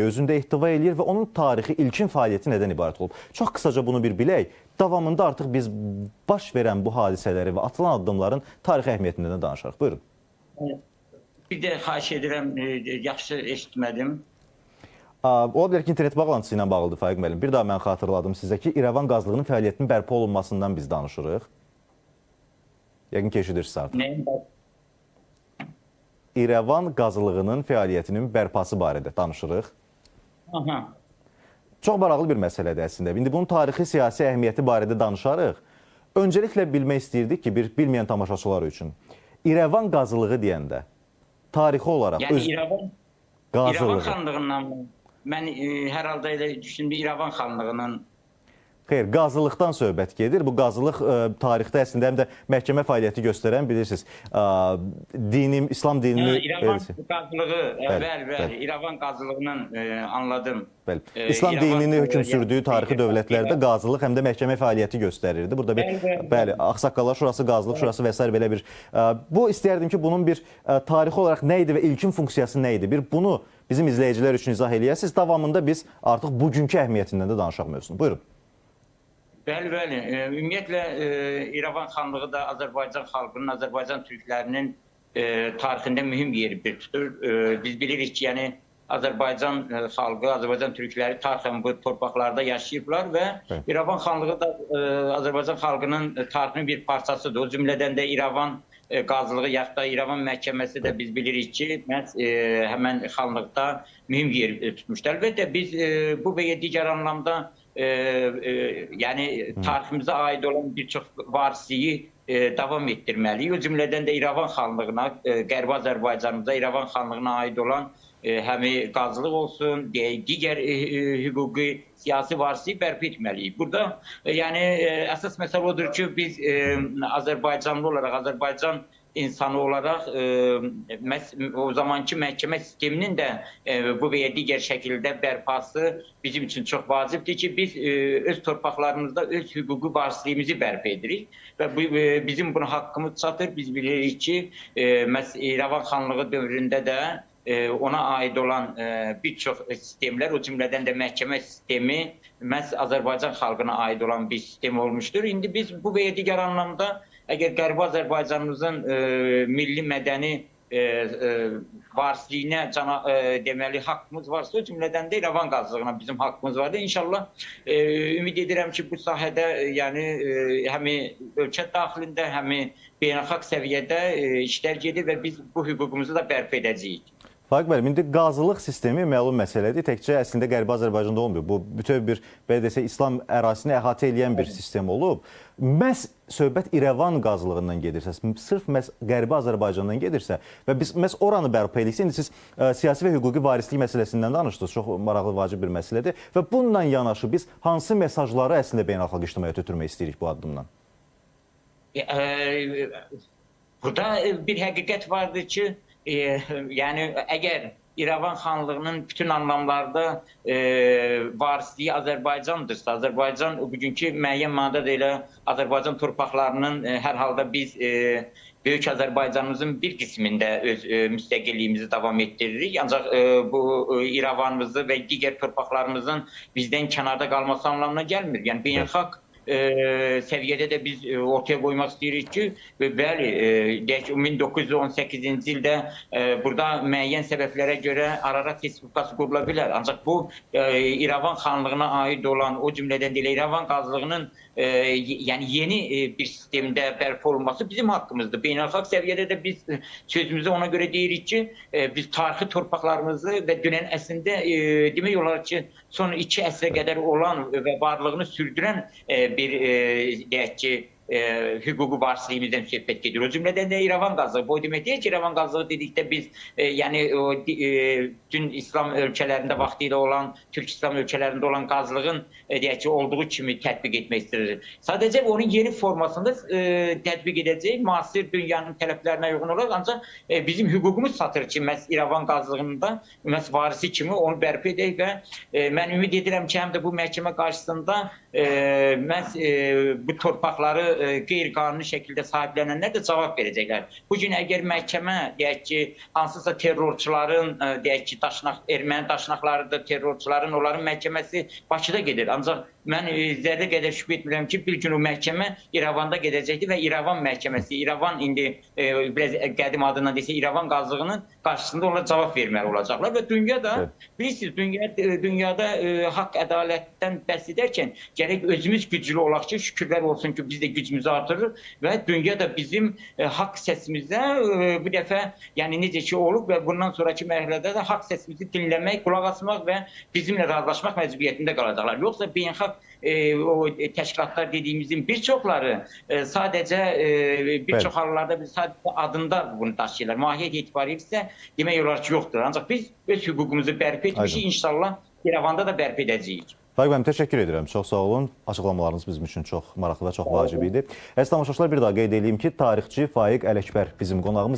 özündə ehtiva eləyir və onun tarixi, ilkin fəaliyyəti nədən ibarət olub? Çox qısaca bunu bir bilək. Davamında artıq biz baş verən bu hadisələri və atılan addımların tarixi əhəmiyyətindən danışarıq. Buyurun. Bir də xahiş edirəm, yaxşı eşitmədim. Ola bilər ki, internet bağlantısı ilə bağlıdır Faiq müəllim. Bir daha mən xatırladım sizə ki, İrəvan qazlığının fəaliyyətinin bərpa olunmasından biz danışırıq. Yəqin ki, eşidirsiniz artıq. Nəyin bərpa? İrəvan qazlığının fəaliyyətinin bərpası barədə danışırıq. Aha. Çox maraqlı bir məsələdir əslində. İndi bunun tarixi, siyasi əhəmiyyəti barədə danışarıq. Öncəliklə bilmək istəyirdik ki, bir bilməyən tamaşaçılar üçün. İrəvan qazılığı deyəndə tarixi olaraq... Yəni İrəvan xanlığından mı? Mən hər halda elə düşündüm, İrəvan xanlığının... Xeyr, qazılıqdan söhbət gedir. Bu qazılıq tarixdə əslində həm də məhkəmə fəaliyyəti göstərən, bilirsiniz, İslam dinini... İrəvan qazılığı, bəli, İrəvan qazılığından anladım. İslam dinini hökm sürdüyü tarixi dövlətlərdə qazılıq həm də məhkəmə fəaliyyəti göstərirdi. Burada bir, ağsaqqallar şurası qazılıq, şurası və s. belə bir... Bu, istəyərdim ki, bunun bir tarixi olaraq nə idi və ilkin funksiyası nə idi? Bir, bunu bizim izləyicilər üçün izah eləyəsiniz. Davamında biz artıq bugünkü əhəmiyyətindən də danışaq mövzusunu. Buyurun. Bəli. Ümumiyyətlə, İrəvan xanlığı da Azərbaycan xalqının, Azərbaycan türklərinin tarixində mühüm yeri bir tutur. Biz bilirik ki, yəni Azərbaycan xalqı, Azərbaycan türkləri tarixən bu torpaqlarda yaşayıblar və İrəvan xanlığı da Azərbaycan xalqının tarixinin bir parçasıdır. O cümlədən də İrəvan qazılığı, yaxud da İrəvan məhkəməsi də biz bilirik ki, həmən xanlıqda mühüm yer tutmuşdur. Əlbəttə, biz bu və ya digər anlamda yəni tariximizə aid olan bir çox varisliyi davam etdirməliyik. O cümlədən də İrəvan xanlığına, Qərbi Azərbaycanımıza İrəvan xanlığına aid olan həmi qazılıq olsun, digər hüquqi, siyasi varisliyi bərpa etməliyik. Burada yəni əsas məsələ odur ki, biz Azərbaycanlı olaraq, Azərbaycan insanı olaraq o zamanki məhkəmə sisteminin də bu və ya digər şəkildə bərpası bizim üçün çox vacibdir ki, biz öz torpaqlarımızda öz hüquqi varisliyimizi bərpa edirik və bizim buna haqqımız çatır. Biz bilirik ki, İrəvan xanlığı dövründə də ona aid olan bir çox sistemlər, o cümlədən də məhkəmə sistemi məhz Azərbaycan xalqına aid olan bir sistem olmuşdur. İndi biz bu və ya digər anlamda əgər Qərbi Azərbaycanımızın milli mədəni varisliyinə deməli haqqımız varsa, o cümlədən də İrəvan qazılığına bizim haqqımız vardır. İnşallah ümid edirəm ki, bu sahədə yəni həm ölkə daxilində, həm beynəlxalq səviyyədə işlər gedir və biz bu hüququmuzu da bərpa edəcəyik. Faiq müəllim, indi qazılıq sistemi məlum məsələdir. Təkcə əslində Qərbi Azərbaycanda olmuyor. Bu bütöv bir, belə desək, İslam ərazisini əhatə edən bir sistem olub. Məhz söhbət İrəvan qazılığından gedirsə, sırf məhz Qərbi Azərbaycandan gedirsə və biz məhz oranı bərpa edirsə, indi siz siyasi və hüquqi varislik məsələsindən danışdınız, çox maraqlı, vacib bir məsələdir və bununla yanaşı biz hansı mesajları əslində beynəlxalq ictimaiyyətə ötürmək istəyirik bu addımdan? Burada bir həqiqət vardır ki, yəni əgər İrəvan xanlığının bütün anlamlarda varisliyi Azərbaycandırsa, Azərbaycan bugünkü müəyyən mənada da elə Azərbaycan torpaqlarının hər halda biz Böyük Azərbaycanımızın bir qismində öz müstəqilliyimizi davam etdiririk. Ancaq bu İrəvanımızı və digər torpaqlarımızın bizdən kənarda qalması anlamına gəlmir. Yəni beynəlxalq səviyyədə də biz ortaya qoymaq istəyirik ki, bəli, 1918-ci ildə burada müəyyən səbəblərə görə Ararat Respublikası qurula bilər. Ancaq bu İrəvan xanlığına aid olan, o cümlədən də İrəvan qazılığının yəni yeni bir sistemdə bərpa olunması bizim haqqımızdır. Beynəlxalq səviyyədə də biz sözümüzü ona görə deyirik ki, biz tarixi torpaqlarımızı və dünən əslində demək olar ki, son 2 əsrə qədər olan və varlığını sürdürən bir deyək ki, hüquqi varslığımızdan söhbət gedir. O cümlədən də İrəvan qazılığı. Bu demək deyil ki, İrəvan qazılığı dedikdə biz yəni bütün İslam ölkələrində vaxtilə olan, Türk İslam ölkələrində olan qazılığın deyək ki, olduğu kimi tətbiq etmək istəyirik. Sadəcə onun yeni formasında tətbiq edəcək, müasir dünyanın tələblərinə uyğun olaraq, ancaq bizim hüququmuz çatır ki, məhz İrəvan qazılığında məhz varisi kimi onu bərpa edək və mən ümid edirəm ki, həm də bu məhkəmə qarşısında məhz bu torpaqları qeyri-qanuni şəkildə sahiblənənlər də cavab verəcəklər. Bugün əgər məhkəmə, deyək ki, hansısa terrorçuların, deyək ki, erməni daşnaqlarıdır, terrorçuların, onların məhkəməsi Bakıda gedir. Ancaq mən zərrə qədər şübhə etmirəm ki, bir gün o məhkəmə İrəvanda gedəcəkdir və İrəvan məhkəməsi, İrəvan indi biraz qədim adından desə, İrəvan qazlığının qarşısında onlar cavab verməli olacaqlar və dünyada, bilirsiniz, dünyada haqq, ədalətdən bəhs edərkən gərək özümüz güclü olaq ki, şükürlər olsun ki, biz də gücümüzü artırırıq və dünyada bizim haqq səsimizdə bu dəfə, yəni necə ki olub və bundan sonraki mərhələdə də haqq səsimizi dinləmək, qulaq asmaq və bizimlə razılaşmaq məcburiyyətində qalacaqlar. Yoxsa beynəlxalq o təşkilatlar dediyimizin bir çoxları sadəcə bir çox hallarda sadəcə adında bunu daşıyırlar. Mahiyyət etibarilə isə demək olar ki, yoxdur. Ancaq biz öz hüququmuzu bərpa etmişik, inşallah İrəvanda da bərpa edəcəyik. Faiq müəllim, təşəkkür edirəm. Çox sağ olun. Açıqlamalarınız bizim üçün çox maraqlı və çox vacib idi. Əziz tamaşaçılar, bir daha qeyd edeyim ki, tarixçi Faiq Ələkbər bizim qonağımız